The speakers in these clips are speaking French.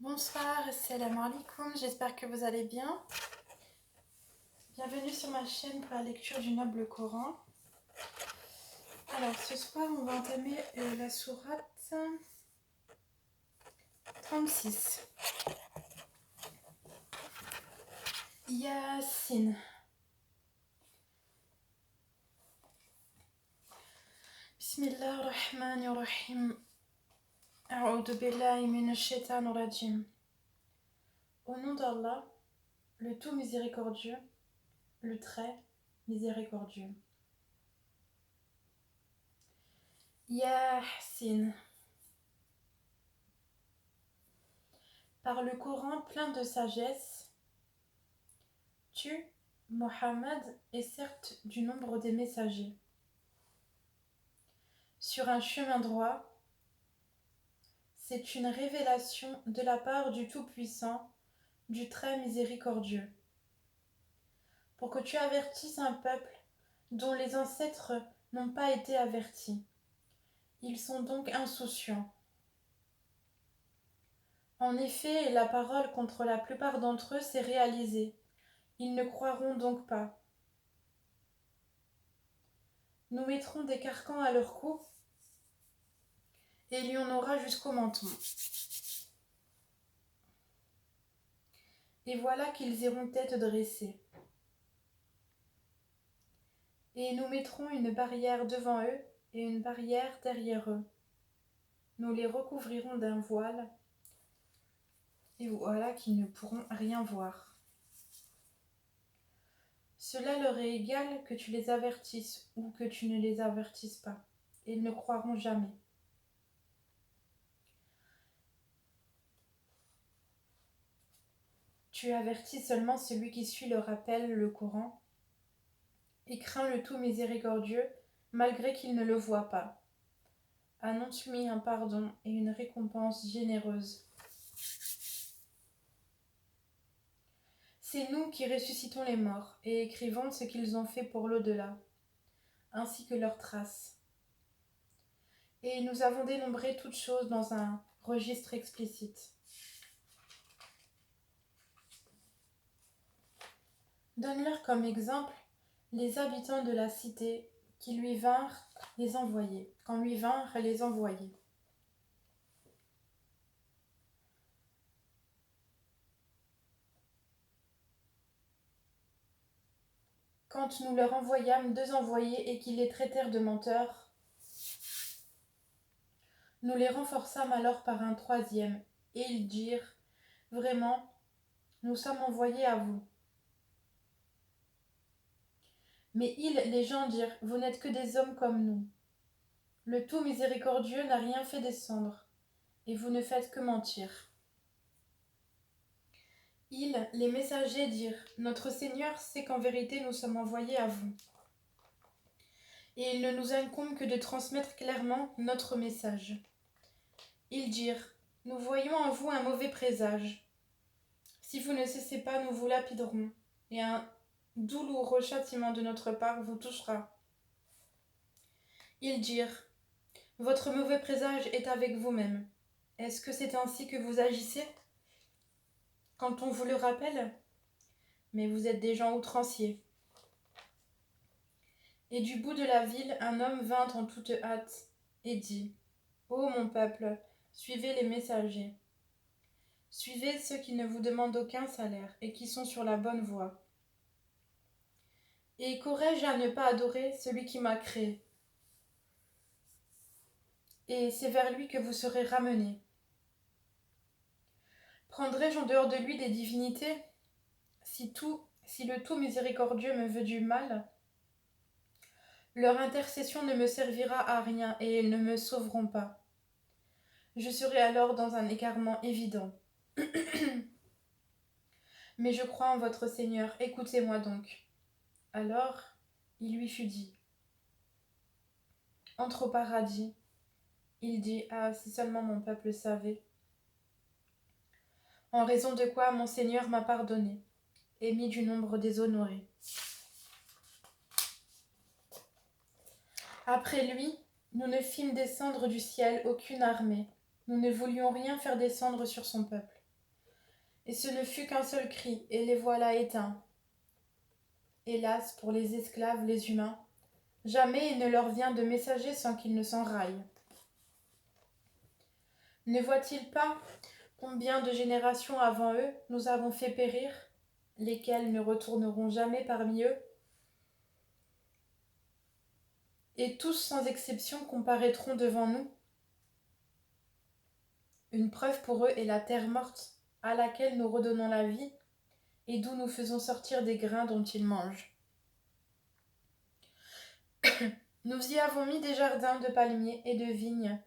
Bonsoir, assalamu alaikum, j'espère que vous allez bien. Bienvenue sur ma chaîne pour la lecture du noble Coran. Alors ce soir on va entamer la sourate 36. Yasin. Bismillahirrahmanirrahim. A'udhu billahi minash shaitanir rajim. Au nom d'Allah, le tout miséricordieux, le très miséricordieux. Yasin. Par le Coran plein de sagesse, tu, Mohammed, es certes du nombre des messagers. Sur un chemin droit, c'est une révélation de la part du Tout-Puissant, du Très Miséricordieux, pour que tu avertisses un peuple dont les ancêtres n'ont pas été avertis. Ils sont donc insouciants. En effet, la parole contre la plupart d'entre eux s'est réalisée. Ils ne croiront donc pas. Nous mettrons des carcans à leur cou, et il y en aura jusqu'au menton. Et voilà qu'ils iront tête dressée. Et nous mettrons une barrière devant eux et une barrière derrière eux. Nous les recouvrirons d'un voile, et voilà qu'ils ne pourront rien voir. Cela leur est égal que tu les avertisses ou que tu ne les avertisses pas. Ils ne croiront jamais. Tu avertis seulement celui qui suit le rappel, le Coran, et craint le tout miséricordieux, malgré qu'il ne le voit pas. Annonce-lui un pardon et une récompense généreuse. C'est nous qui ressuscitons les morts et écrivons ce qu'ils ont fait pour l'au-delà, ainsi que leurs traces. Et nous avons dénombré toutes choses dans un registre explicite. Donne-leur comme exemple les habitants de la cité qui lui vinrent les envoyer, quand lui vinrent les envoyer. Quand nous leur envoyâmes 2 envoyés et qu'ils les traitèrent de menteurs, nous les renforçâmes alors par un 3e, et ils dirent, « Vraiment, nous sommes envoyés à vous. » Mais ils, les gens, dirent, « Vous n'êtes que des hommes comme nous. Le tout miséricordieux n'a rien fait descendre, et vous ne faites que mentir. » Ils, les messagers, dirent, « Notre Seigneur sait qu'en vérité nous sommes envoyés à vous. Et il ne nous incombe que de transmettre clairement notre message. » Ils dirent, « Nous voyons en vous un mauvais présage. Si vous ne cessez pas, nous vous lapiderons, et un douloureux châtiment de notre part vous touchera. » Ils dirent, « Votre mauvais présage est avec vous-même. Est-ce que c'est ainsi que vous agissez quand on vous le rappelle? Mais vous êtes des gens outranciers. » Et du bout de la ville, un homme vint en toute hâte et dit, « Ô mon peuple, suivez les messagers. Suivez ceux qui ne vous demandent aucun salaire et qui sont sur la bonne voie. Et qu'aurais-je à ne pas adorer celui qui m'a créé? Et c'est vers lui que vous serez ramenés. Prendrai-je en dehors de lui des divinités? Si le tout miséricordieux me veut du mal, leur intercession ne me servira à rien et ils ne me sauveront pas. Je serai alors dans un égarement évident. Mais je crois en votre Seigneur, écoutez-moi donc. » Alors, il lui fut dit, « Entre au paradis. » Il dit, « Ah, si seulement mon peuple savait. » En raison de quoi mon Seigneur m'a pardonné et mis du nombre des honorés. Après lui, nous ne fîmes descendre du ciel aucune armée. Nous ne voulions rien faire descendre sur son peuple. Et ce ne fut qu'un seul cri, et les voilà éteints. Hélas, pour les esclaves, les humains, jamais il ne leur vient de messager sans qu'ils ne s'enraillent. Ne voient-ils pas combien de générations avant eux nous avons fait périr, lesquels ne retourneront jamais parmi eux, et tous sans exception comparaîtront devant nous? Une preuve pour eux est la terre morte, à laquelle nous redonnons la vie, et d'où nous faisons sortir des grains dont ils mangent. Nous y avons mis des jardins de palmiers et de vignes,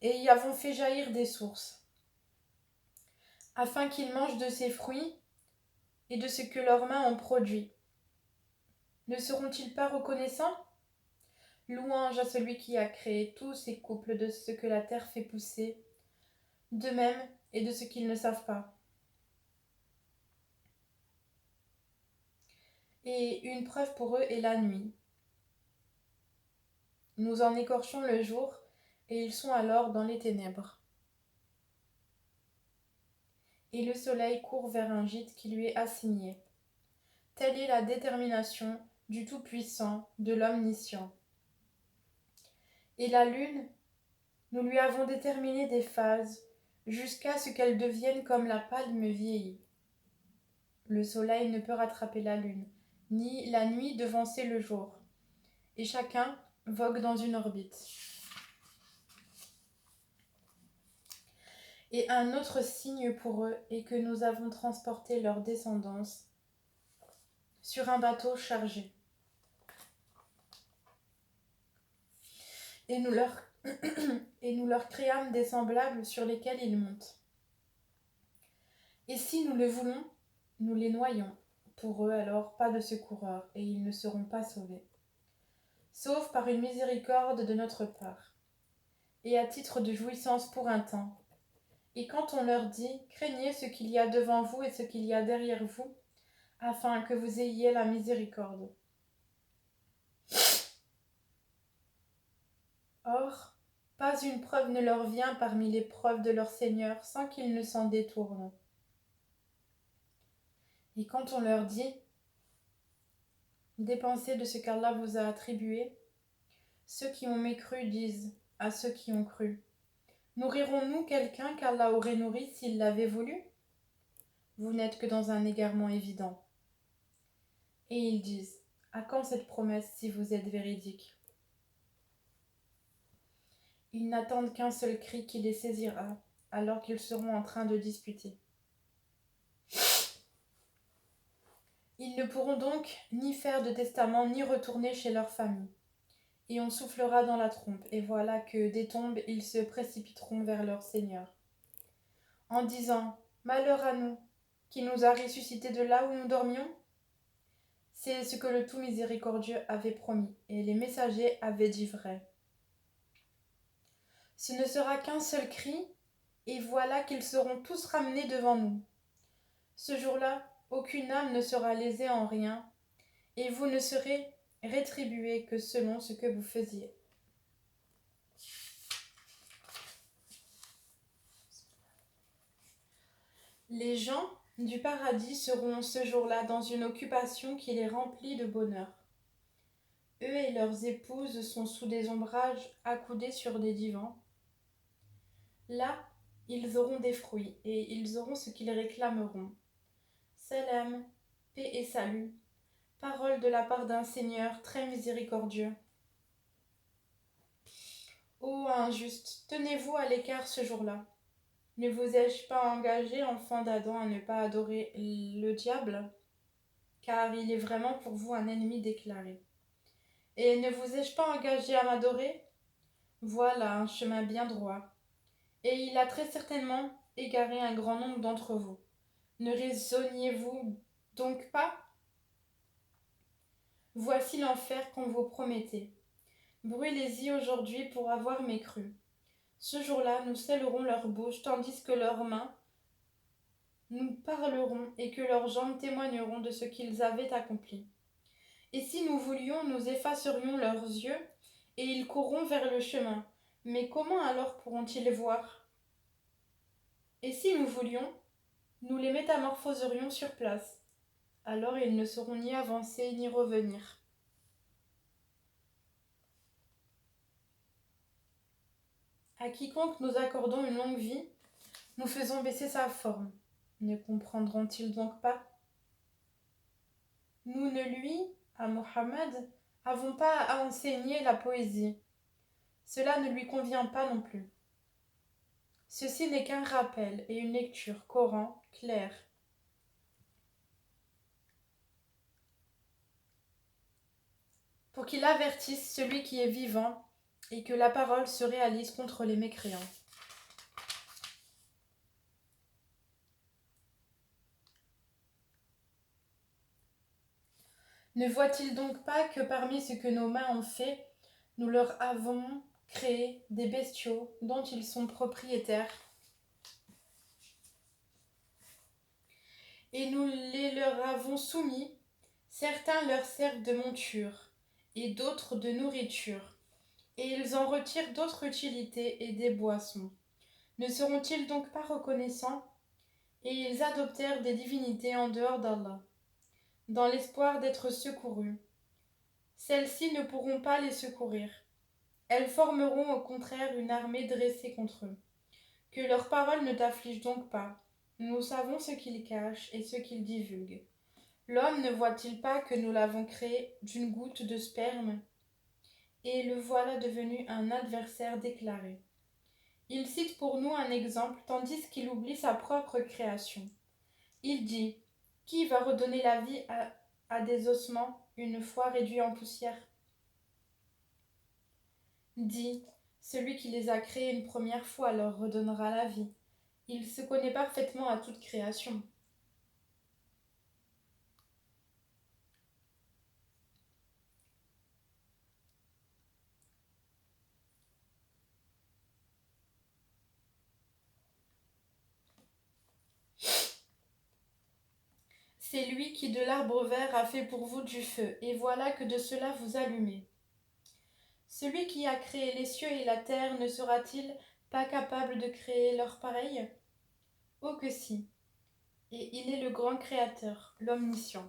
et y avons fait jaillir des sources, afin qu'ils mangent de ces fruits et de ce que leurs mains ont produit. Ne seront-ils pas reconnaissants? Louange à celui qui a créé tous ces couples de ce que la terre fait pousser, d'eux-mêmes et de ce qu'ils ne savent pas. Et une preuve pour eux est la nuit. Nous en écorchons le jour, et ils sont alors dans les ténèbres. Et le soleil court vers un gîte qui lui est assigné. Telle est la détermination du Tout-Puissant, de l'Omniscient. Et la lune, nous lui avons déterminé des phases, jusqu'à ce qu'elle devienne comme la palme vieillie. Le soleil ne peut rattraper la lune, ni la nuit devancer le jour, et chacun vogue dans une orbite. Et un autre signe pour eux est que nous avons transporté leur descendance sur un bateau chargé. Et nous leur créâmes des semblables sur lesquels ils montent. Et si nous le voulons, nous les noyons. Pour eux alors pas de secoureur, et ils ne seront pas sauvés, sauf par une miséricorde de notre part, et à titre de jouissance pour un temps. Et quand on leur dit, craignez ce qu'il y a devant vous et ce qu'il y a derrière vous, afin que vous ayez la miséricorde. Or, pas une preuve ne leur vient parmi les preuves de leur Seigneur sans qu'ils ne s'en détournent. Et quand on leur dit, dépensez de ce qu'Allah vous a attribué, ceux qui ont mécru disent à ceux qui ont cru, nourrirons-nous quelqu'un qu'Allah aurait nourri s'il l'avait voulu? Vous n'êtes que dans un égarement évident. Et ils disent, à quand cette promesse si vous êtes véridique? Ils n'attendent qu'un seul cri qui les saisira, alors qu'ils seront en train de disputer. Ils ne pourront donc ni faire de testament, ni retourner chez leur famille. Et on soufflera dans la trompe, et voilà que, des tombes, ils se précipiteront vers leur Seigneur, en disant, malheur à nous, qui nous a ressuscités de là où nous dormions? C'est ce que le tout miséricordieux avait promis, et les messagers avaient dit vrai. Ce ne sera qu'un seul cri, et voilà qu'ils seront tous ramenés devant nous. Ce jour-là, aucune âme ne sera lésée en rien, et vous ne serez rétribués que selon ce que vous faisiez. Les gens du paradis seront ce jour-là dans une occupation qui les remplit de bonheur. Eux et leurs épouses sont sous des ombrages accoudés sur des divans. Là, ils auront des fruits, et ils auront ce qu'ils réclameront. Salam, paix et salut, parole de la part d'un Seigneur très miséricordieux. Ô injustes, tenez-vous à l'écart ce jour-là. Ne vous ai-je pas engagé, enfants d'Adam, à ne pas adorer le diable, car il est vraiment pour vous un ennemi déclaré. Et ne vous ai-je pas engagé à m'adorer? Voilà un chemin bien droit. Et il a très certainement égaré un grand nombre d'entre vous. Ne raisonniez-vous donc pas? Voici l'enfer qu'on vous promettait. Brûlez-y aujourd'hui pour avoir mécru. Ce jour-là, nous scellerons leur bouche, tandis que leurs mains nous parleront et que leurs jambes témoigneront de ce qu'ils avaient accompli. Et si nous voulions, nous effacerions leurs yeux, et ils courront vers le chemin. Mais comment alors pourront-ils voir? Et si nous voulions, Nous les métamorphoserions sur place. Alors ils ne sauront ni avancer ni revenir. À quiconque nous accordons une longue vie, nous faisons baisser sa forme. Ne comprendront-ils donc pas? Nous ne lui, à Mohammed, avons pas à enseigner la poésie. Cela ne lui convient pas non plus. Ceci n'est qu'un rappel et une lecture Coran claire. Pour qu'il avertisse celui qui est vivant et que la parole se réalise contre les mécréants. Ne voit-il donc pas que parmi ce que nos mains ont fait, nous leur avons créé des bestiaux dont ils sont propriétaires, et nous les leur avons soumis, certains leur servent de monture, et d'autres de nourriture, et ils en retirent d'autres utilités et des boissons. Ne seront-ils donc pas reconnaissants? Et ils adoptèrent des divinités en dehors d'Allah, dans l'espoir d'être secourus. Celles-ci ne pourront pas les secourir. Elles formeront au contraire une armée dressée contre eux. Que leurs paroles ne t'affligent donc pas. Nous savons ce qu'ils cachent et ce qu'ils divulguent. L'homme ne voit-il pas que nous l'avons créé d'une goutte de sperme, et le voilà devenu un adversaire déclaré. Il cite pour nous un exemple tandis qu'il oublie sa propre création. Il dit: qui va redonner la vie à des ossements une fois réduits en poussière? Dit: celui qui les a créés une première fois leur redonnera la vie. Il se connaît parfaitement à toute création. C'est lui qui de l'arbre vert a fait pour vous du feu, et voilà que de cela vous allumez. Celui qui a créé les cieux et la terre ne sera-t-il pas capable de créer leur pareil? Oh que si, et il est le grand créateur, l'omniscient.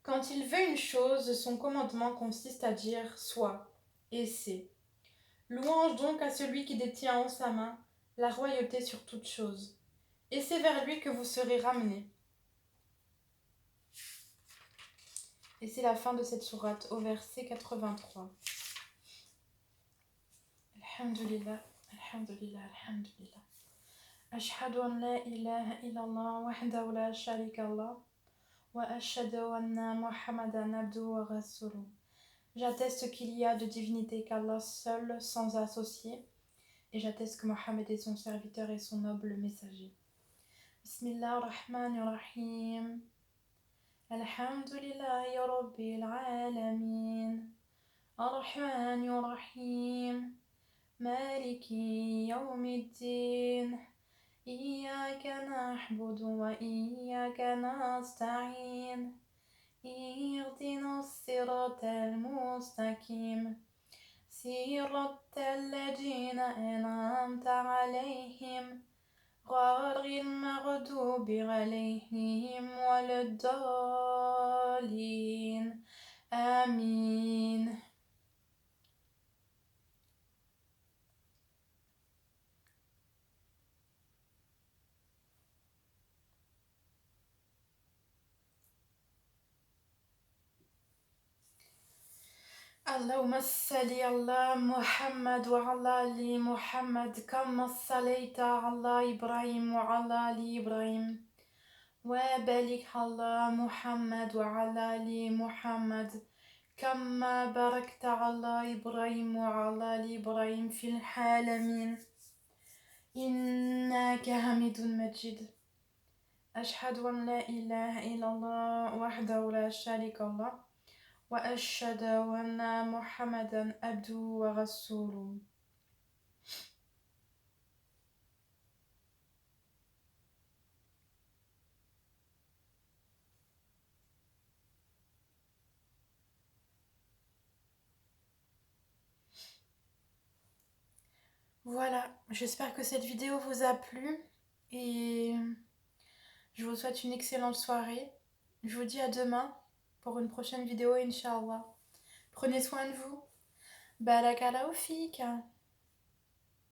Quand il veut une chose, son commandement consiste à dire soit, et c'est. Louange donc à celui qui détient en sa main la royauté sur toute chose, et c'est vers lui que vous serez ramenés. Et c'est la fin de cette sourate au verset 83. Alhamdulillah, alhamdulillah, alhamdulillah. Ashhadu an la ilaha illallah wahdahu la sharika lah wa ashhadu anna Muhammadan abduhu wa rasuluh. J'atteste qu'il y a de divinité qu'Allah seul, sans associé, et j'atteste que Mohammed est son serviteur et son noble messager. Bismillah ar-Rahman ar-Rahim. Alhamdulillahi Rabbil Alamin. Ar-Rahman ar-Rahim. Maliki Yawmiddin. Iyyaka na'budu wa iyyaka nasta'in. اهدنا الصراط المستقيم صراط الذين أنعمت عليهم غير المغضوب عليهم ولا الضالين آمين. اللهم صل على محمد وعلى آل محمد كما صليت على إبراهيم وعلى آل إبراهيم وبارك على محمد وعلى آل محمد كما باركت على إبراهيم وعلى آل إبراهيم في العالمين إنك حميد مجيد. أشهد أن لا إله إلا الله وحده لا شريك له وأشهد أن محمدا عبده ورسوله. Voilà, j'espère que cette vidéo vous a plu et Je vous souhaite une excellente soirée. Je vous dis à demain pour une prochaine vidéo, Inch'Allah. Prenez soin de vous. Barakallahu fika.